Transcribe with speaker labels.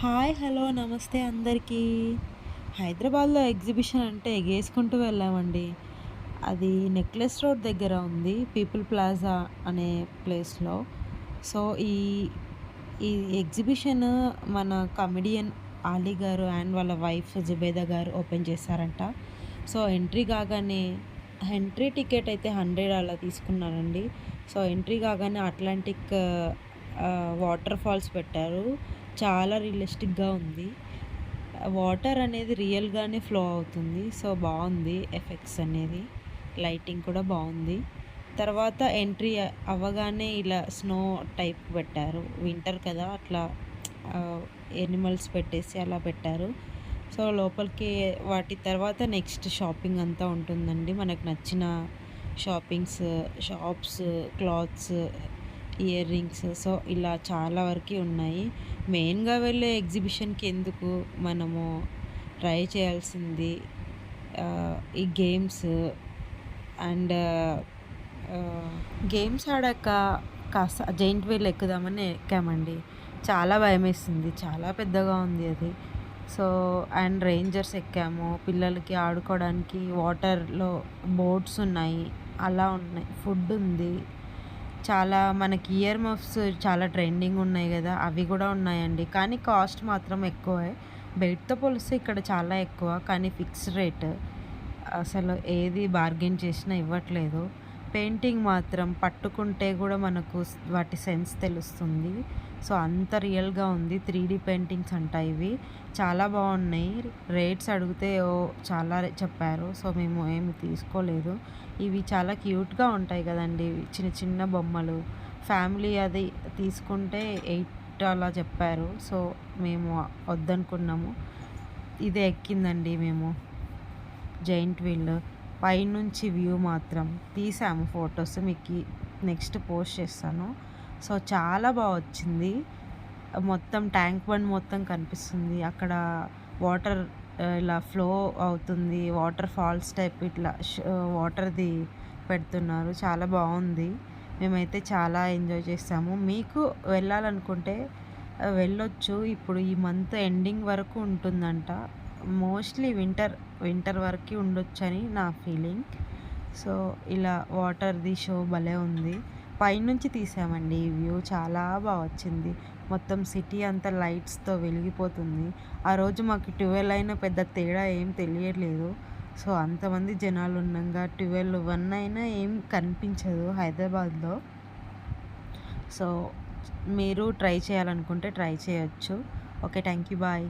Speaker 1: Hi! Hello! నమస్తే అందరికీ. హైదరాబాద్‌లో ఎగ్జిబిషన్ అంటే ఎగేసుకుంటూ వెళ్ళామండి. అది నెక్లెస్ రోడ్ దగ్గర ఉంది. పీపుల్ ప్లాజా అనే ప్లేస్‌లో. సో, ఈ ఈ ఎగ్జిబిషన్ మన కమెడియన్ 'ఆలీ' గారు అండ్ వాళ్ళ వైఫ్ 'జుబేదా' గారు ఓపెన్ చేశారంట. సో, ఎంట్రీ కాగానే ఎంట్రీ టికెట్ అయితే 100 అలా తీసుకున్నారండి. సో, ఎంట్రీ కాగానే అట్లాంటిక్ వాటర్ ఫాల్స్ పెట్టారు. చాలా రియలిస్టిక్‌గా ఉంది. వాటర్ అనేది రియల్‌గానే ఫ్లో అవుతుంది. సో, బావుంది ఎఫెక్ట్స్ అనేది. లైటింగ్ కూడా బావుంది. తర్వాత ఎంట్రీ అవ్వగానే ఇలా స్నో టైప్ పెట్టారు. వింటర్ కదా! అట్లా ఆహ్, యానిమల్స్ పెట్టేసి అలా పెట్టారు. సో, లోపలికి వాటి తర్వాత నెక్స్ట్ షాపింగ్ అంతా ఉంటుందండి. మనకు నచ్చిన shoppings, shops, clothes, ear rings so, ఇలా చాలా వరకి ఉన్నాయి. మెయిన్‌గా వెళ్ళే ఎగ్జిబిషన్‌కి ఎందుకు మనము ట్రై చేయాల్సింది ఈ గేమ్స్ అండ్ గేమ్స్ ఆడాక కాస్త జెయింట్ వీల్ ఎక్కుదామని ఎక్కామండి. చాలా భయమేసింది. చాలా పెద్దగా ఉంది అది. సో, అండ్ రేంజర్స్ ఎక్కాము. పిల్లలకి ఆడుకోవడానికి వాటర్‌లో బోట్స్ ఉన్నాయి. అలా ఉన్నాయి. ఫుడ్ ఉంది. చాలా మనకి ఇయర్ మఫ్స్ చాలా ట్రెండింగ్ ఉన్నాయి గదా! అవి గూడా ఉన్నాయండి. కానీ కాస్ట్ మాత్రం ఎక్కువే. బయటతో పోలిస్తే ఇక్కడ చాలా ఎక్కువ. కానీ ఫిక్స్డ్ రేట్. అసలు ఏది బార్గెయిన్ చేసినా ఇవ్వట్లేదు. పెయింటింగ్ మాత్రం పట్టుకుంటే గూడా మనకు వాటి సెన్స్ తెలుస్తుంది. సో, అంత రియల్‌గా ఉంది. 3 పెయింటింగ్స్ అంట ఇవి. చాలా బావున్నాయి. రేట్స్ అడిగితే చాలా చెప్పారు. సో, మేము ఏమి తీసుకోలేదు. ఇవి చాలా క్యూట్‌గా ఉంటాయి గదండీ! చిన్న చిన్న బొమ్మలు. ఫ్యామిలీ అది తీసుకుంటే 8 అలా చెప్పారు. సో, మేము వద్దనుకున్నాము. ఇదే ఎక్కిందండి మేము. Giant wheel. పైనుంచి వ్యూ మాత్రం తీసాము ఫోటోస్. మీకి నెక్స్ట్ పోస్ట్ చేస్తాను. సో, చాలా వచ్చింది. మొత్తం ట్యాంక్ బండ్ మొత్తం కనిపిస్తుంది. అక్కడ వాటర్ ఇలా ఫ్లో అవుతుంది. వాటర్ ఫాల్స్ టైప్ ఇట్లా వాటర్‌ది పెడుతున్నారు. చాలా బావుంది. మేమైతే చాలా ఎంజాయ్ చేసాము. మీకు వెళ్ళాలనుకుంటే వెళ్ళొచ్చు. ఇప్పుడు ఈ మంత్ ఎండింగ్ వరకు ఉంటుందంట. మోస్ట్‌లీ వింటర్ వరకి ఉండొచ్చని నా ఫీలింగ్. సో, ఇలా వాటర్‌ది షో భలే ఉంది. పైనుంచి తీసామండి ఈ వ్యూ. చాలా వచ్చింది. మొత్తం సిటీ అంతా లైట్స్‌తో వెలిగిపోతుంది. ఆ రోజు మాకు 12 అయినా పెద్ద తేడా ఏం తెలియట్లేదు. సో, అంతమంది జనాలు ఉండంగా 12, 1 అయినా ఏం కనిపించదు హైదరాబాద్‌లో. సో, మీరు ట్రై చేయాలనుకుంటే ట్రై చేయొచ్చు. ఓకే. Thank you. బాయ్.